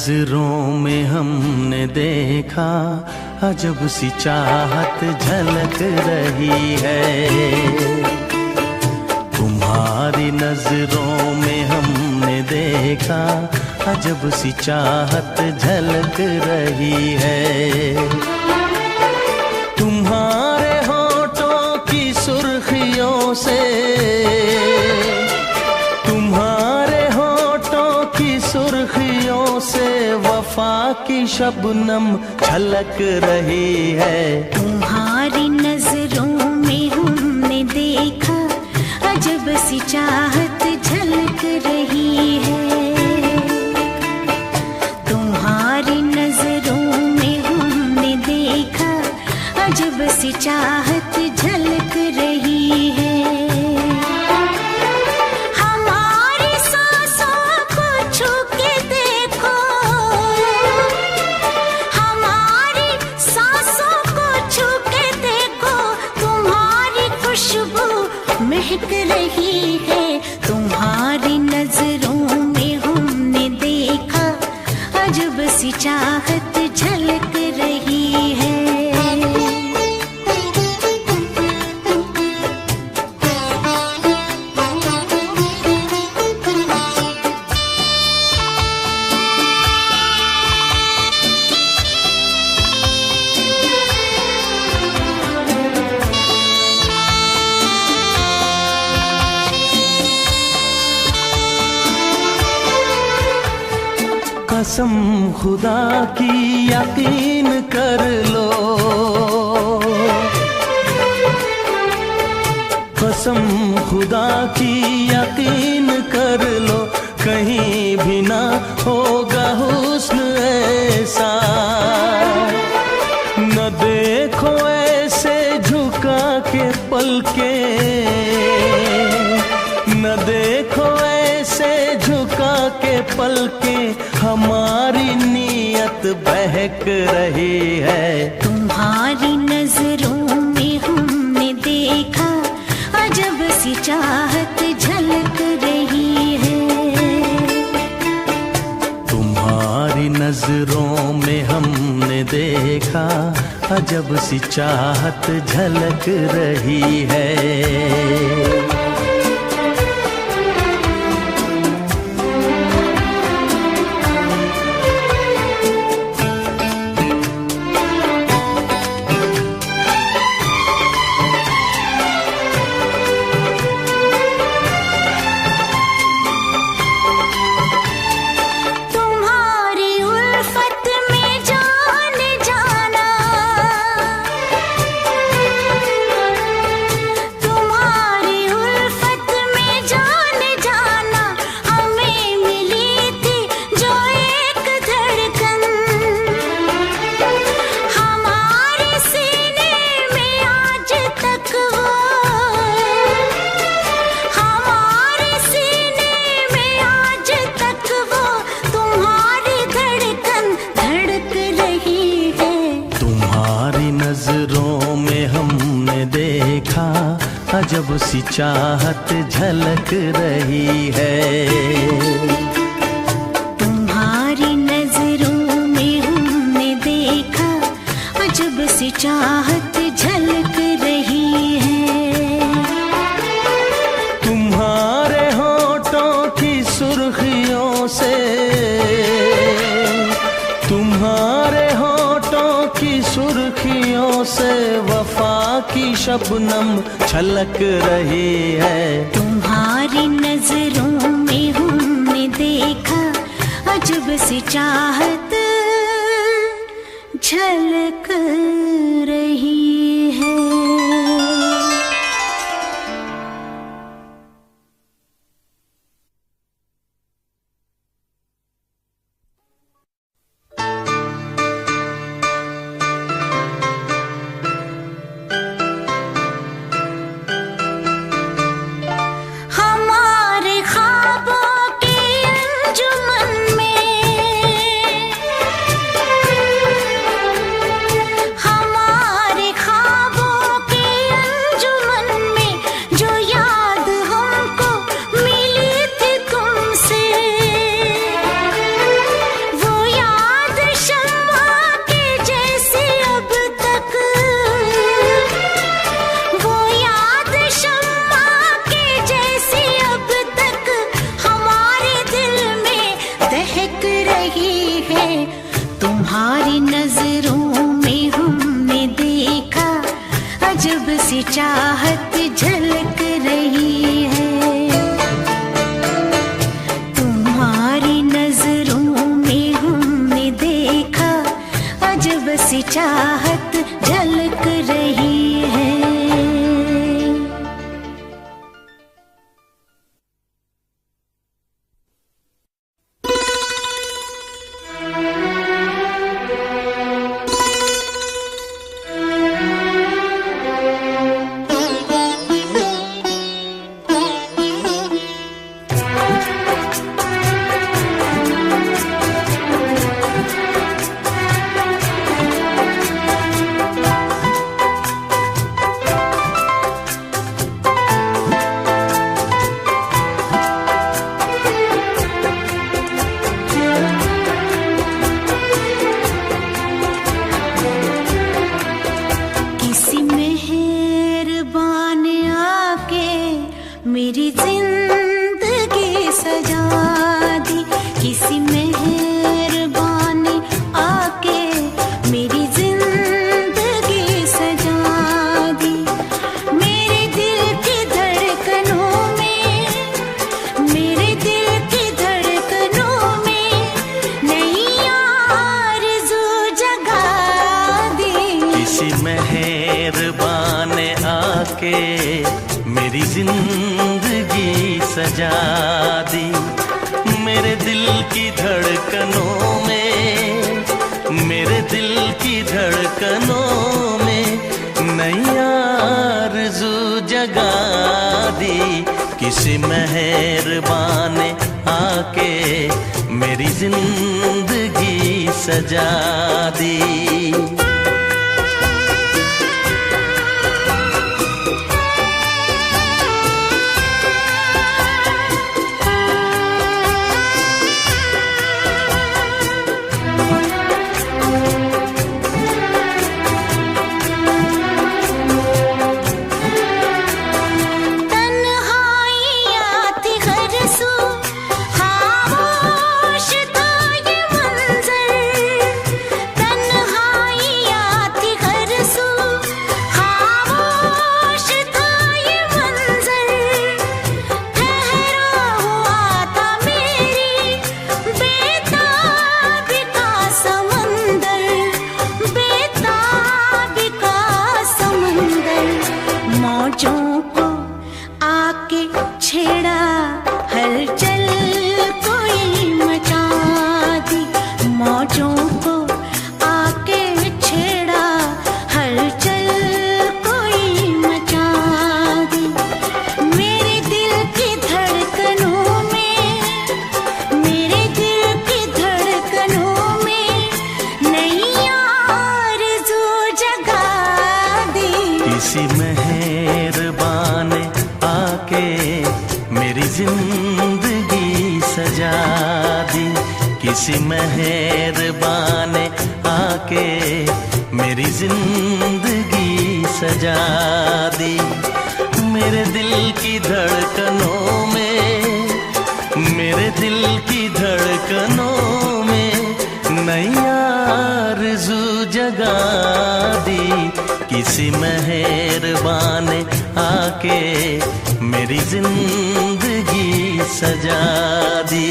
नजरों में हमने देखा अजब सी चाहत झलक रही है। तुम्हारी नजरों में हमने देखा अजब सी चाहत झलक रही है। तुम्हारे होठों की सुर्खियों से, तुम्हारे होठों की सुर्खियों से वफा की शबनम छलक रही है। तुम्हारी नजरों में हमने देखा अजब सी चाहत झलक रही है। तुम्हारी नजरों में हमने देखा अजब सी चाहत झलक रही है। हमारी सांसों को छू के देखो, हमारी सांसों को छू के देखो, तुम्हारी खुशबू महक रही है। तुम्हारी नजरों में हमने देखा अजब सी चाहत झलक रही है। कसम खुदा की यकीन कर लो, कसम खुदा की यकीन कर लो, कहीं भी ना होगा हुस्न ऐसा। न देखो ऐसे झुका के पलके, न देखो ऐसे झुका के पलके, हमारी नीयत बहक रही है। तुम्हारी नजरों में हमने देखा अजब सी चाहत झलक रही है। तुम्हारी नजरों में हमने देखा अजब सी चाहत झलक रही है। नजरों में हमने देखा अजब सी चाहत झलक रही है। तुम्हारी नजरों में हमने देखा अजब सी चाहत झलक रही है। तुम्हारे होठों की सुर्खियों से, तुम्हारे होठों की सुर्खियों से वफा की शबनम छलक रही है। तुम्हारी नजरों में हमने देखा अजब सी चाहत झलक रही है। हमारे सी चाहत झलक रही है। तुम्हारी नजरों में हमने देखा अजब सी चाहत झलक रही है। मेरी जिंदगी सजा दी, किसी मेहरबान ने आके मेरी जिंदगी सजा दी। मेरे दिल की धड़कनों में, मेरे दिल की धड़कनों में नई आरज़ू जगा दी। किसी मेहरबान ने आके मेरी जिंदगी सजा दी। मेरे दिल की धड़कनों में, मेरे दिल की धड़कनों में नई आरज़ू जगा दी। किसी मेहरबान ने आके मेरी जिंदगी सजा दी। किसी मेहरबान ने आके मेरी जिंदगी सजा दी। किसी मेहरबान ने आके मेरी जिंदगी सजा दी। मेरे दिल की धड़कनों में, मेरे दिल की धड़कनों में नई आरज़ू जगा दी। किसी मेहरबान ने आके मेरी जिंदगी सजा दी।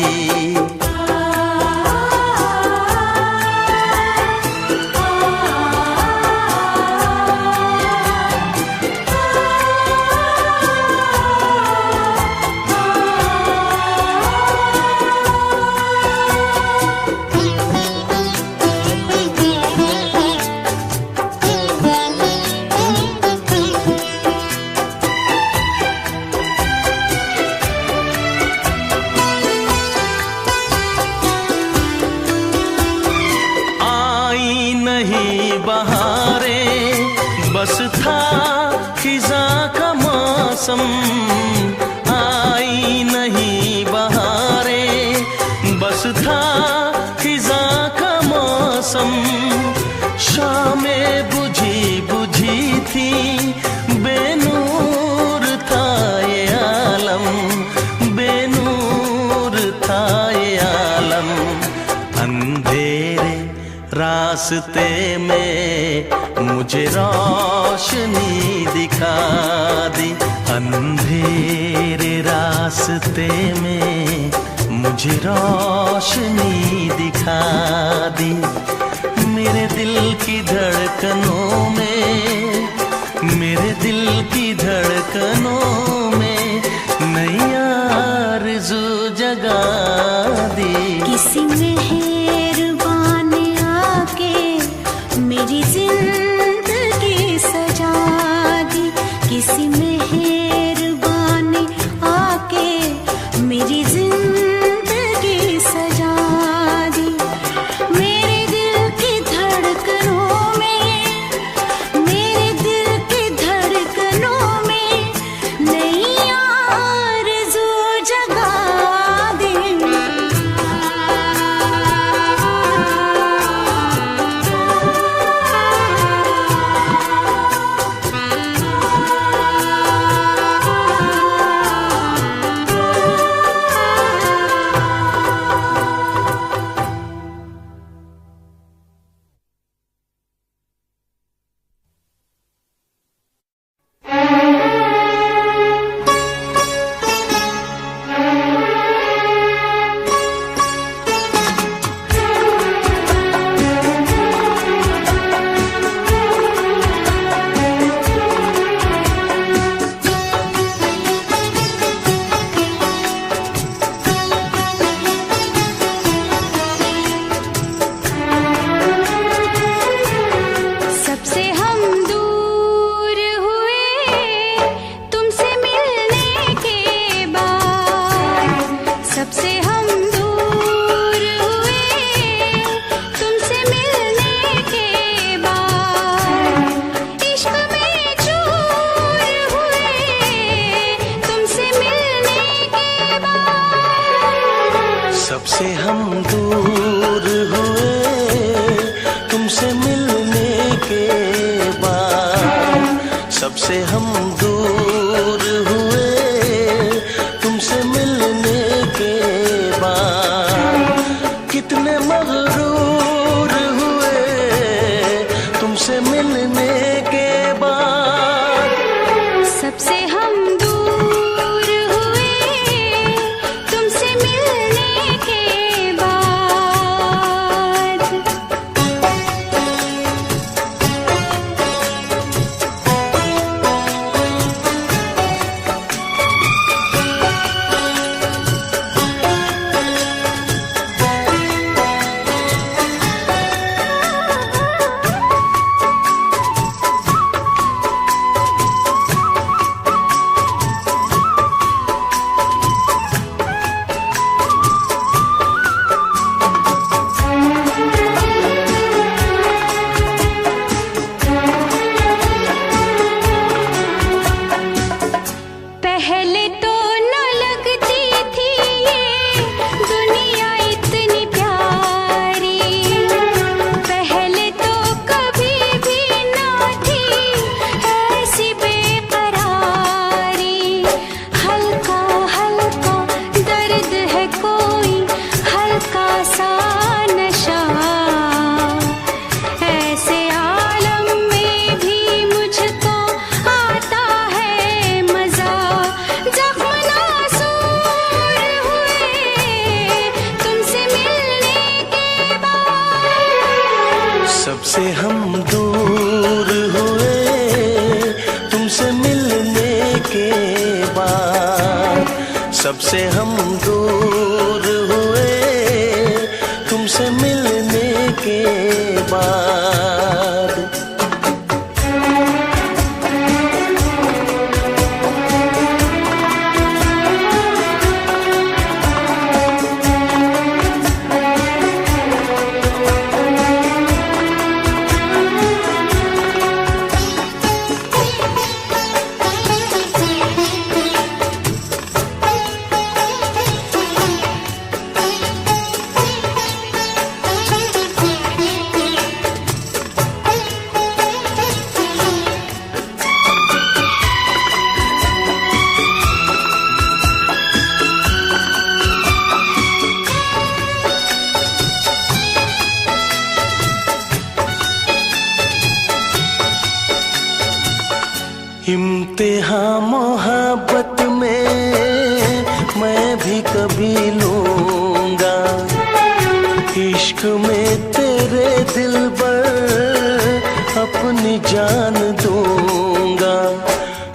बस था खिज़ां का मौसम, आई नहीं बहारें। बस था खिज़ां का मौसम, शामें बुझी बुझी थी, बेनूर था ये आलम, बेनूर था ये आलम। अंधेरे रास्ते में मुझे रोशनी दिखा दी। अंधेरे रास्ते में मुझे रोशनी दिखा दी। मेरे दिल की धड़कनों में, मेरे दिल की धड़कनों में नई आरज़ू जगा दी। किसी मेहरबान ने आके मेरी जिंदगी सजा दी। किसी मेहरबान ने आके मेरी जिंदगी सजा दी। मेरे दिल की धड़कनों में, मेरे दिल की धड़कनों में नई आरज़ू जगा दी। सबसे हम दूर हुए तुमसे मिलने के बाद। सबसे हम दूर हुए तुमसे मिलने के बाद। इश्क में चूर हुए तुमसे मिलने के बाद। सबसे हम दूर हुए तुमसे मिलने के बाद। सबसे हम दूर हुए तुमसे मिलने के बाद। कितने मगरूर हुए तुमसे मिलने के बाद। सबसे हम दूर हुए तुमसे मिलने के बाद। पहले तो न लगती थी ये दुनिया इतनी प्यारी। पहले तो कभी भी न थी ऐसी बेकरारी। हल्का हल्का दर्द है कोई, हल्का सा नशा। ऐसे आलम में भी मुझको आता है मजा। जख्म नासूर हुए तुमसे मिलने के बाद। सबसे हम दूर हुए तुमसे मिलने के बाद। सबसे हम दूर हुए तुमसे मिलने के बाद। कभी लूंगा। इश्क में तेरे दिल पर अपनी जान दूंगा।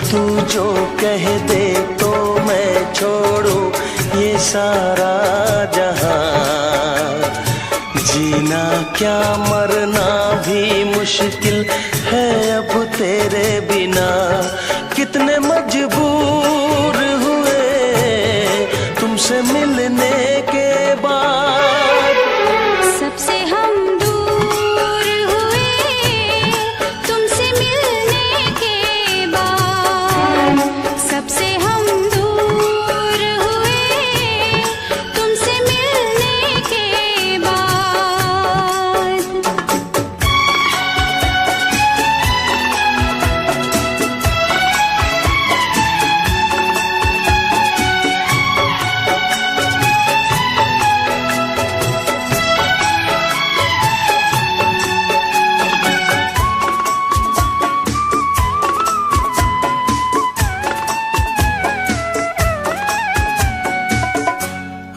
तू जो कह दे तो मैं छोड़ूं ये सारा जहां। जीना क्या मरना भी मुश्किल है अब तेरे बिना। कितने मजबूर हुए तुमसे मिलने के बाद। सबसे हम दूर हुए तुमसे मिलने के बाद। सबसे हम दूर हुए तुमसे मिलने के बाद।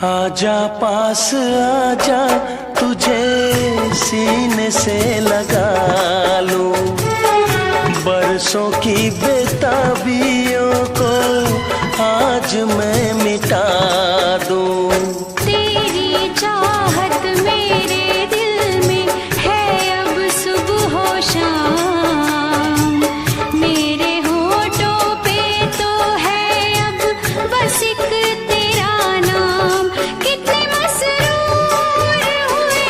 आजा पास आजा तुझे सीने से लगा लूं। बरसों की बेताबियों को आज मैं मिटा दूं। तेरी चाहत मेरे दिल में है अब सुबह हो शाम। मेरे होठों पे तो है अब बस एक तेरा नाम। कितने मसरूर हुए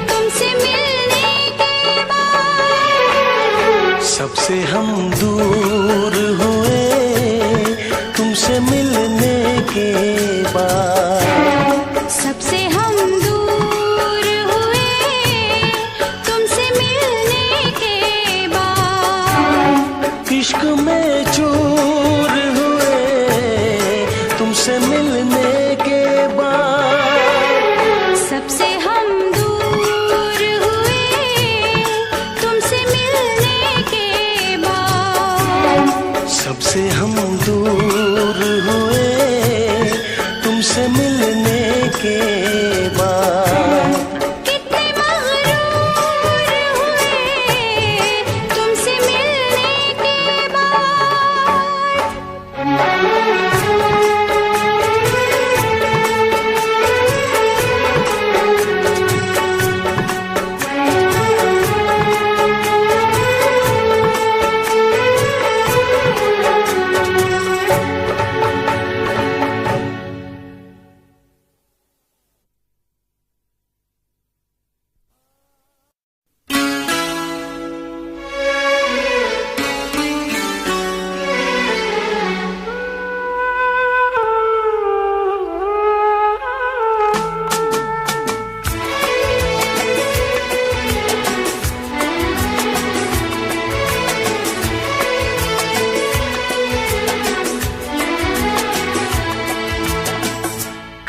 तुमसे मिलने के बाद। सबसे हम दूर हुए तुमसे मिलने के बाद। सबसे हम दूर हुए तुमसे मिलने के बाद। इश्क में चूर हुए तुमसे मिलने के बाद। सबसे हम दूर हुए तुमसे मिलने के बाद। सबसे हम दूर हुए तुमसे मिलने के बाद। कितने मगरूर हुए तुमसे मिलने के बाद।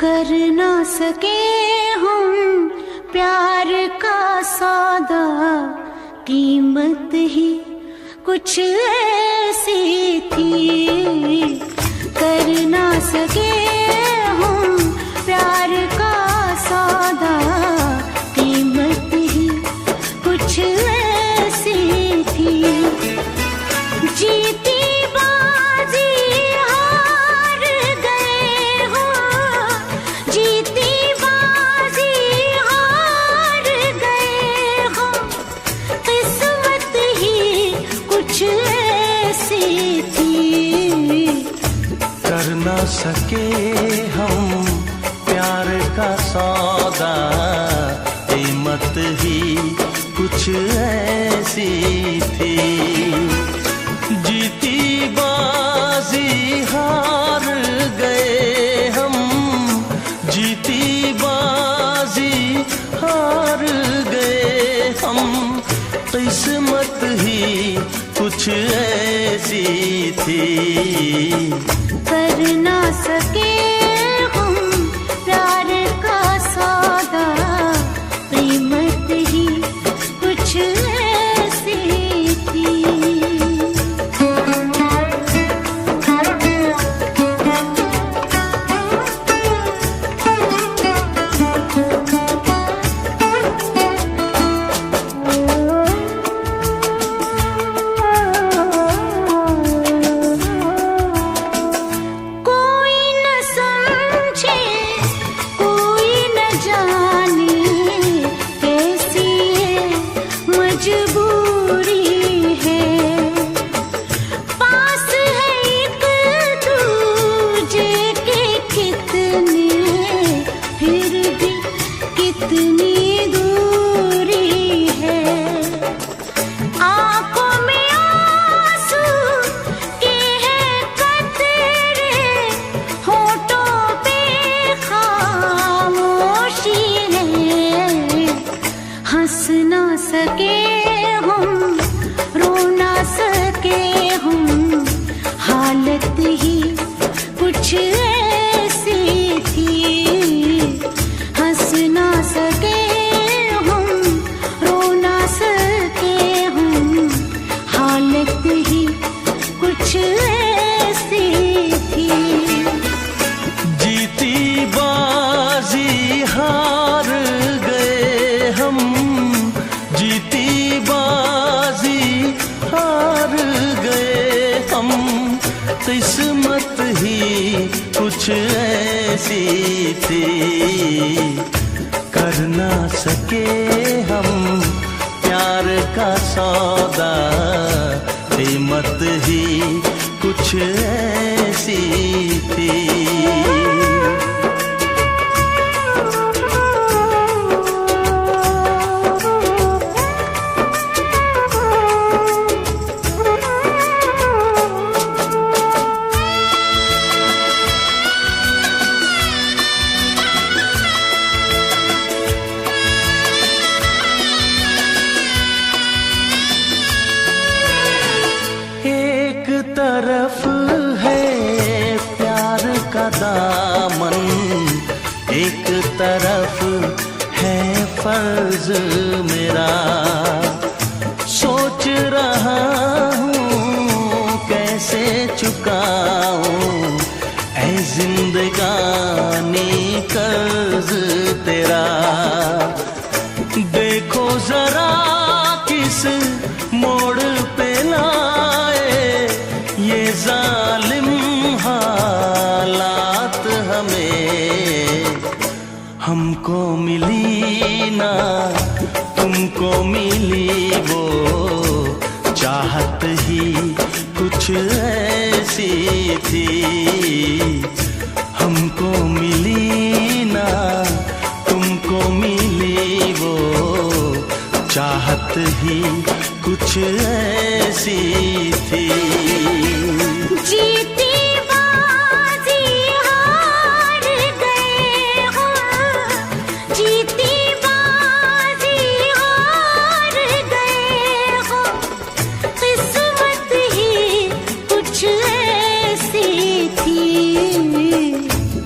कर ना सके हम प्यार का सौदा। कीमत ही कुछ ऐसी थी। कर ना सके हम प्यार का सौदा। कीमत ही कुछ ऐसी थी। जीती बाजी हार गए हो। जीती बाजी हार गए हो। किस्मत ही कुछ ऐसी थी। कर ना सके हम प्यार का सौदा। कीमत ही कुछ ऐसी थी। जीती बाजी हार गए हम। जीती बाजी हार गए हम। किस्मत ही कुछ ऐसी थी। कर ना सके हम प्यार का सौदा। कीमत ही कुछ ऐसी थी। किस्मत ही कुछ ऐसी थी, कर ना सके हम प्यार का सौदा, कीमत ही कुछ ऐसी थी। एक तरफ है प्यार का दामन, एक तरफ है फर्ज मेरा, सोच रहा हूँ कैसे चुकाऊं ऐ जिंदगानी कर्ज तेरा। देखो जरा किस मोड़ पे लाए ये जालिम हालात हमें, हमको मिली ना तुमको मिली वो चाहत ही कुछ ऐसी थी, हमको मिली ना तुमको मिली वो चाहत ही कुछ ऐसी थी। जीती बाजी हार गए हो, जीती बाजी हार गए हो, किस्मत ही कुछ ऐसी थी,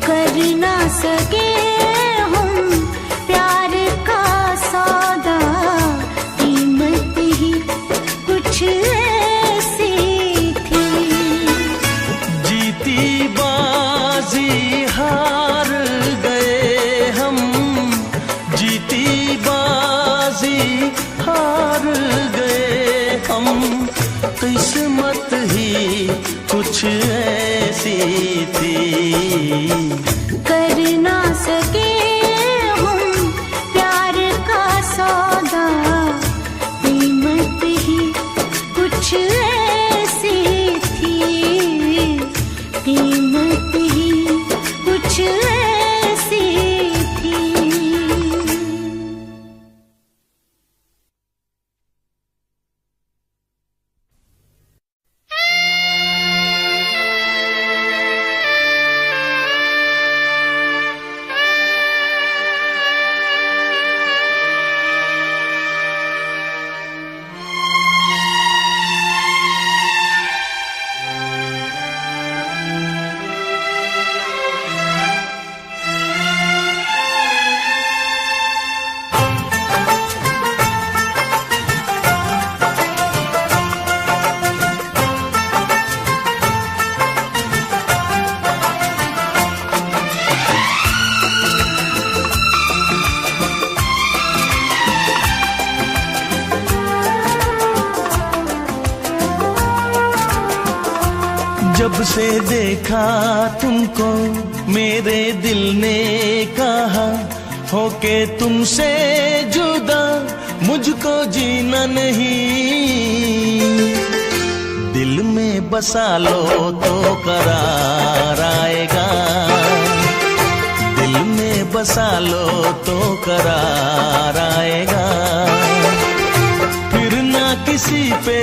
कर ना सके हम प्यार का सौदा, कीमत ही कुछ ऐसी थी। जीती बाजी हार गए हम, जीती बाजी हार गए हम, किस्मत ही कुछ ऐसी थी, कर ना सके हम प्यार का सौदा, कीमत ही कुछ ऐसी थी, कीमत ही कुछ ऐसी थी। जब से देखा तुमको मेरे दिल ने कहा, होके तुमसे जुदा मुझको जीना नहीं, दिल में बसा लो तो करार आएगा, दिल में बसा लो तो करार आएगा, फिर ना किसी पे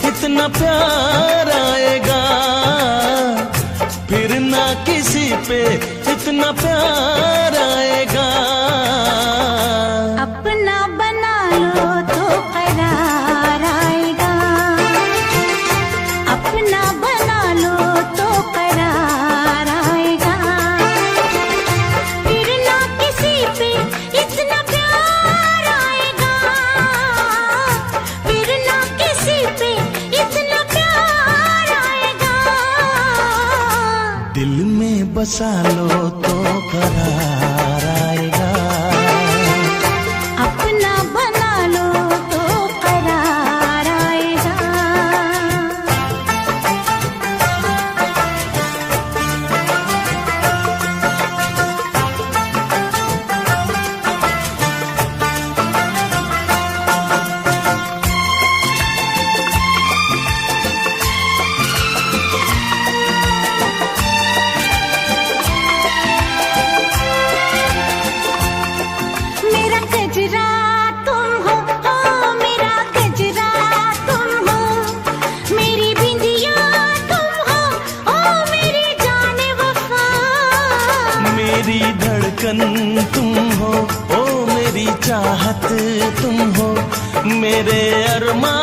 इतना प्यार आएगा, फिर ना किसी पे इतना प्यार आएगा। अपना बना लो तो करार आएगा, अपना बना लो तो करार आएगा, फिर ना किसी पे इतना प्यार आएगा, फिर ना किसी पे इतना प्यार आएगा। दिल में बसा लो तो करार आएगा, अपना बना लो तो करार आएगा। मेरे अरमा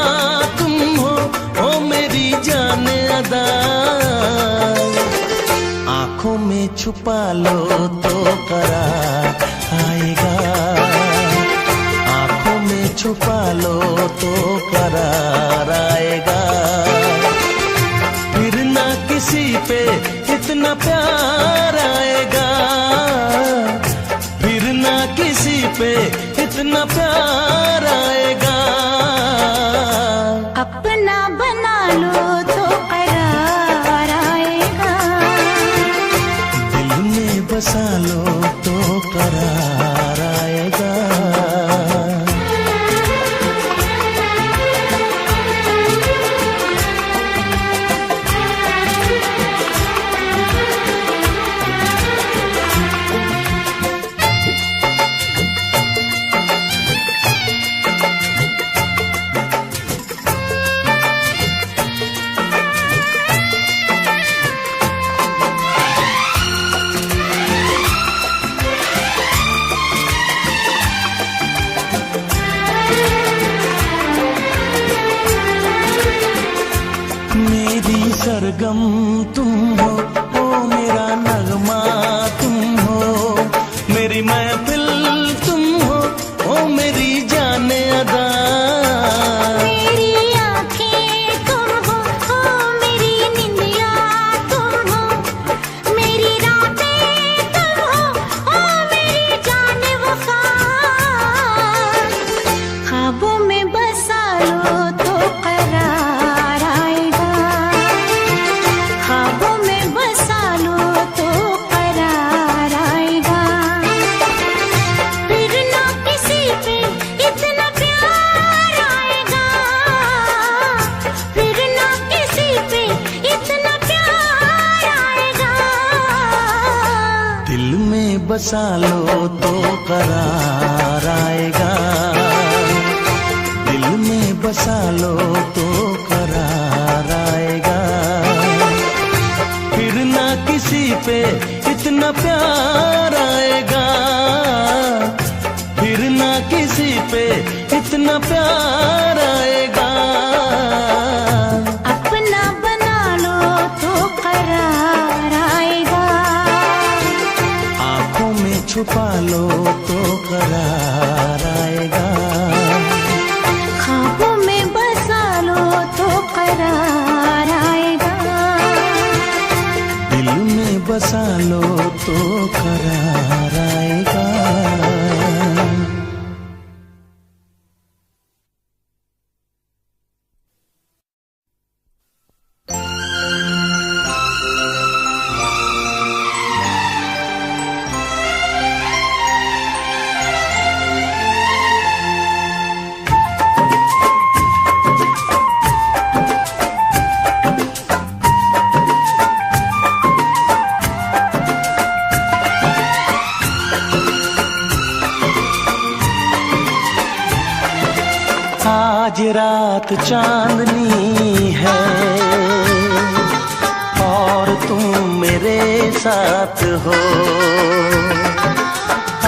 तुम हो, ओ मेरी जान अदा। आंखों में छुपा लो तो करार आएगा, आंखों में छुपा लो तो करार आएगा। फिर ना किसी पे इतना प्यार आएगा, फिर ना किसी पे इतना प्यार आएगा। अपना बना लो तो करार आएगा, दिल में बसा लो तो करार आएगा। मेरी सरगम तुम हो, ओ मेरा नगमा तुम हो, मेरी महफिल तुम हो, ओ मेरी जान अदा। मेरी आँखें तुम हो, ओ मेरी निंदिया तुम हो, मेरी रातें तुम हो, ओ मेरी जान वफा। ख्वाबों में बसा लो तो करार आएगा, ख्वाबों में बसा लो तो करार आएगा। फिर ना किसी पे इतना प्यार आएगा, फिर ना किसी पे इतना प्यार आएगा। दिल में बसा लो तो करार आएगा, दिल में बसा लो तो करार आएगा। फिर ना किसी पे इतना प्यार आएगा, फिर ना किसी पे इतना प्यार आएगा। अपना बना लो तो करार आएगा, आंखों में छुपा लो तो करार आएगा। ख्वाबों में बसा लो तो करार आएगा, दिल में बसा लो तो करार आएगा। आज रात चांदनी है और तुम मेरे साथ हो,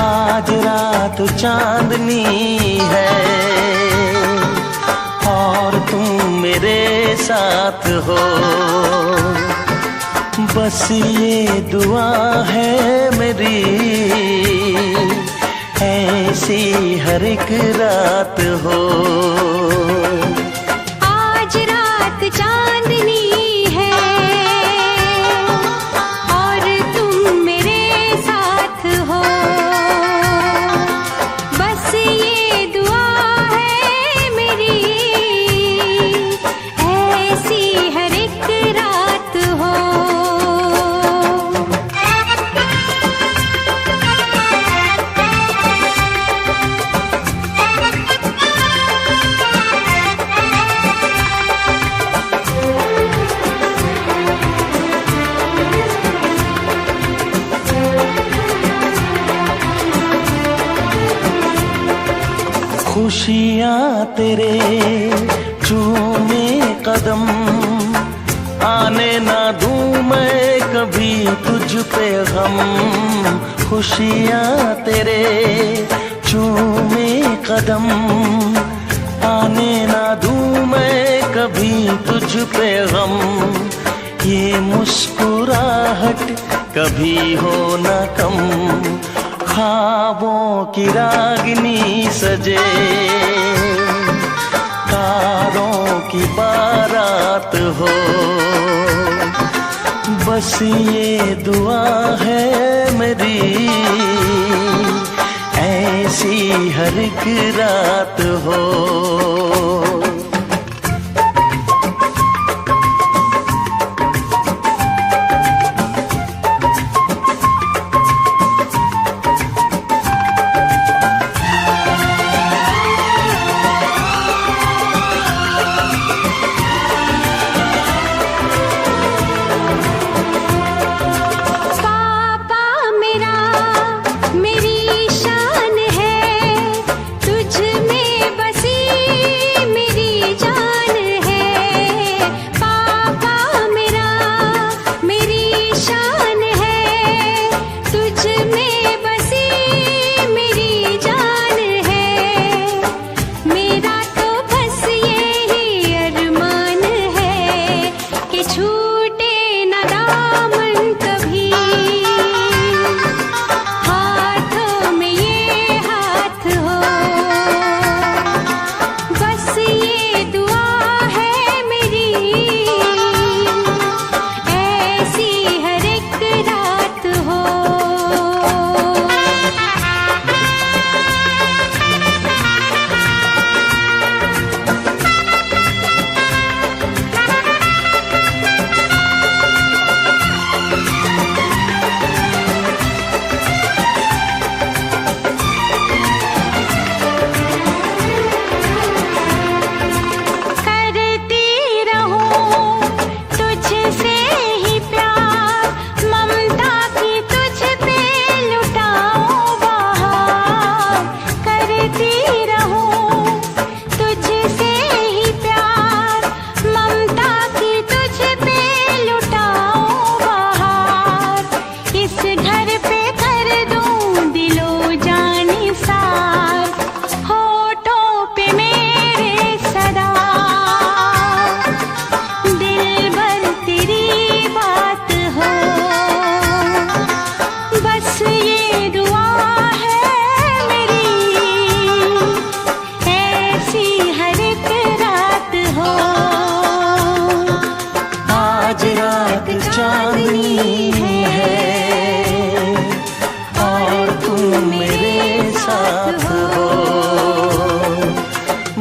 आज रात चांदनी है और तुम मेरे साथ हो। बस ये दुआ है मेरी, ऐसी हर एक रात हो। आज रात चांदनी है और तुम मेरे साथ हो। बस ये दुआ है मेरी, ऐसी हर एक रात हो। खुशियाँ तेरे चूमे कदम, आने ना दूँ मैं कभी तुझ पे गम। खुशियाँ तेरे चूमे कदम, आने ना दूं मैं कभी तुझ पे गम, ये मुस्कुराहट कभी हो न कम। ख्वाबों की रागिनी सजे, तारों की बारात हो, बस ये दुआ है मेरी, ऐसी हर एक रात हो।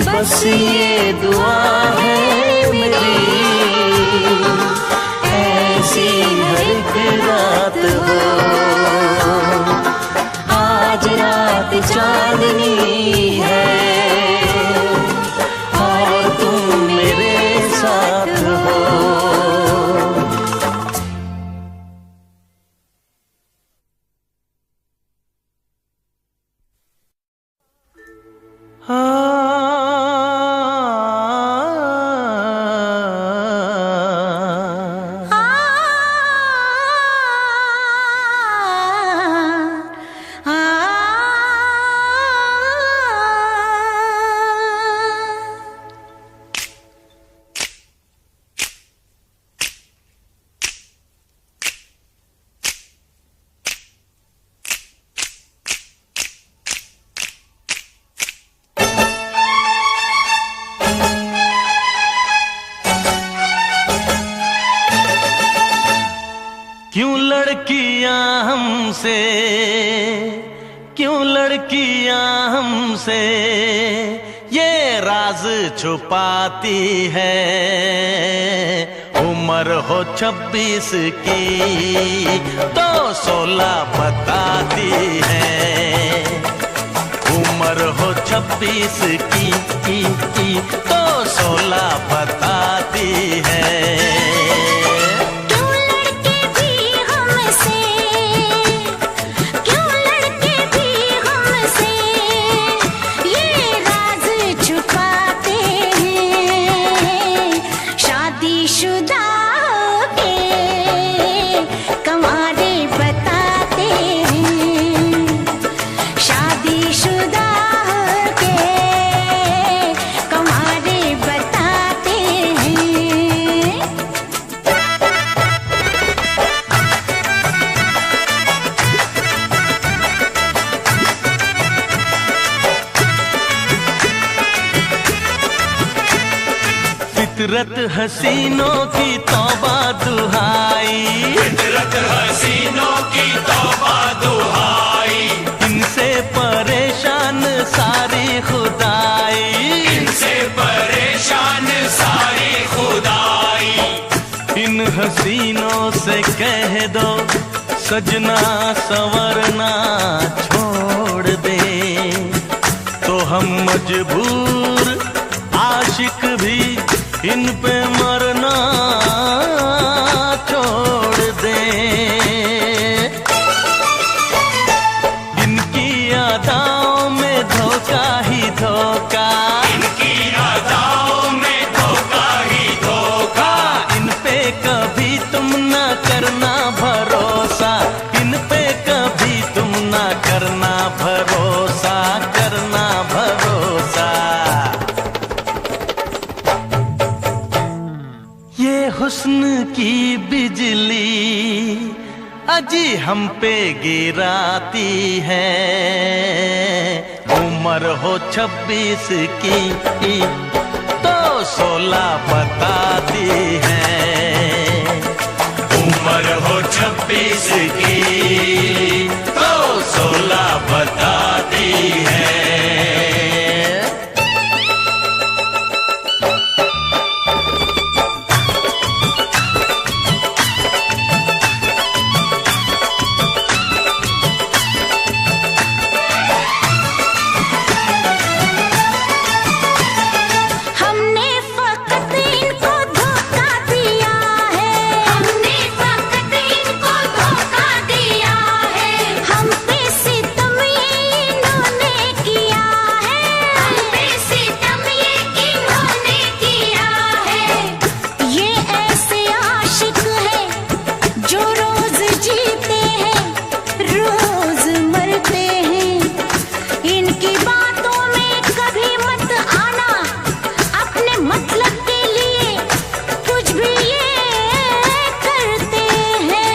बस ये दुआ है मेरी, ऐसी हर एक रात हो। आज रात चांदनी है और तुम मेरे साथ हो। क्यों लड़कियां हमसे, क्यों लड़कियां हमसे ये राज छुपाती है। उम्र हो 26 की तो 16 बताती है। उम्र हो 26 की तो 16 बताती है। शादीशुदा के कमाल फितरत हसीनों की तौबा दुहाई, फितरत हसीनों की तौबा दुहाई, इनसे परेशान सारी खुदाई, इनसे परेशान सारी खुदाई। इन हसीनों से कह दो सजना संवरना छोड़ दे, तो हम मजबूर आशिक भी इन पे मरना छोड़ दे। इनकी अदाओं में धोखा ही धोखा, इनकी अदाओं में धोखा ही धोखा, इन पे कभी तुम ना करना भरोसा, इन पे कभी तुम ना करना भरोसा, करना भरोसा। ये हुस्न की बिजली अजी हम पे गिराती है, उम्र हो 26 की तो 16 बताती है, उम्र हो 26 की तो 16 बताती है। हमने फकत इनको धोखा दिया है, हमने फकत इनको धोखा दिया है, हम पे सितम ये इन्होंने किया है, हम पे सितम ये इन्होंने किया है। ये ऐसे आशिक है जो रोज जीते हैं रोज मरते हैं, इनकी बातों में कभी मत आना, अपने मतलब के लिए कुछ भी ये करते हैं।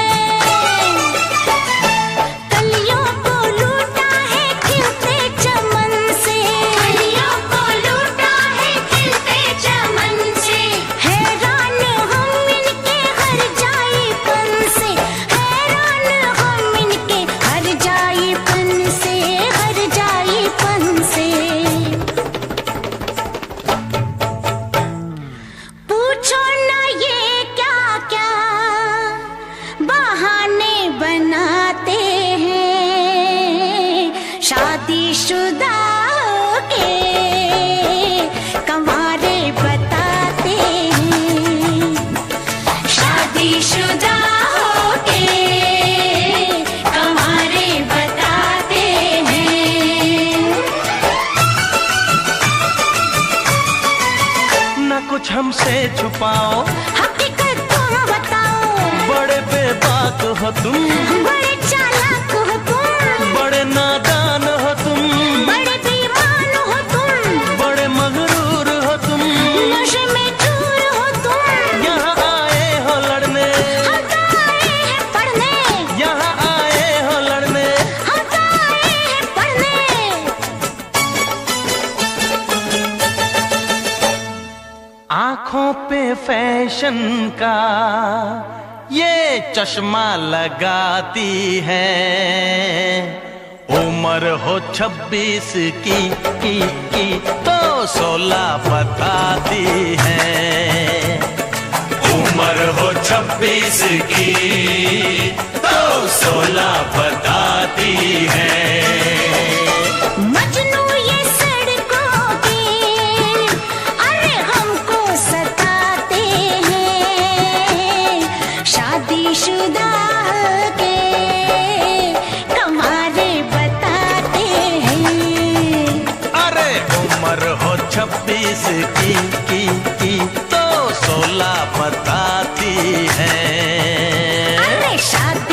कलियों को लूटा है खिलते चमन से, कलियों को लूटा है खिलते चमन से, हैरान हम इनके हर जाईपन से, हैरान हम इनके हर जाईपन से, हर जाईपन से। पूछो ना ये क्या क्या बहाने बनाते हैं, शादीशुदा के कंवारे बताते हैं, शादीशुदा के कंवारे बताते हैं। ना कुछ हमसे छुपाओ, हकीकत तुम बताओ, बड़े बेबाक हो तुम, बड़े चालाक हो तुम, बड़े नादान हो तुम, बड़े बेईमान हो तुम, बड़े मगरूर हो तुम, नशे में चूर हो तुम। यहाँ आए हो लड़ने, हम तो आए हैं पढ़ने, यहाँ आए हो लड़ने, हम तो आए हैं पढ़ने। आंखों पे फैशन का ये चश्मा लगाती है, उम्र हो 26 की तो 16 बताती है, उम्र हो 26 की तो 16 बताती है। मजनू ये सड़कों के अरे हमको सताते हैं, शादीशुदा के कंवारे बताते हैं। अरे उम्र हो 26 की तो 16 बताती है। अरे शादी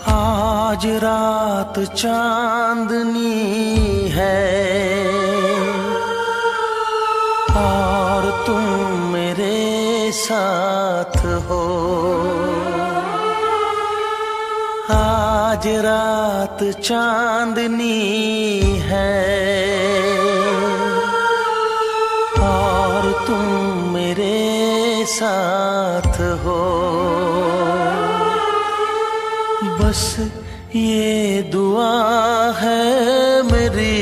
आज रात चांदनी है और तुम मेरे साथ हो। आज रात चांदनी है और तुम मेरे साथ हो। बस ये दुआ है मेरी,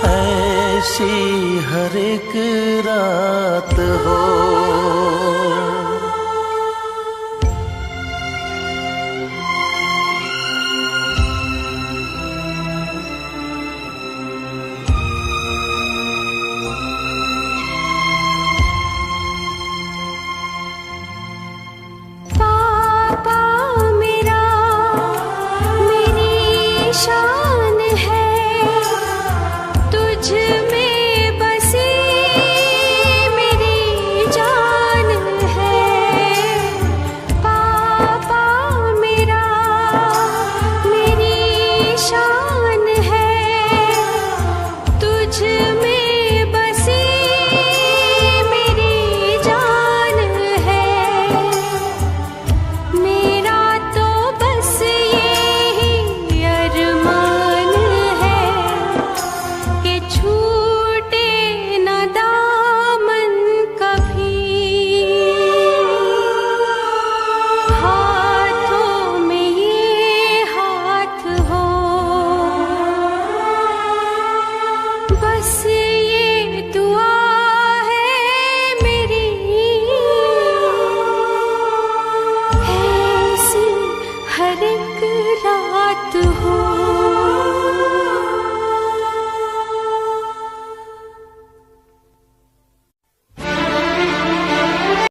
ऐसी हर एक रात हो।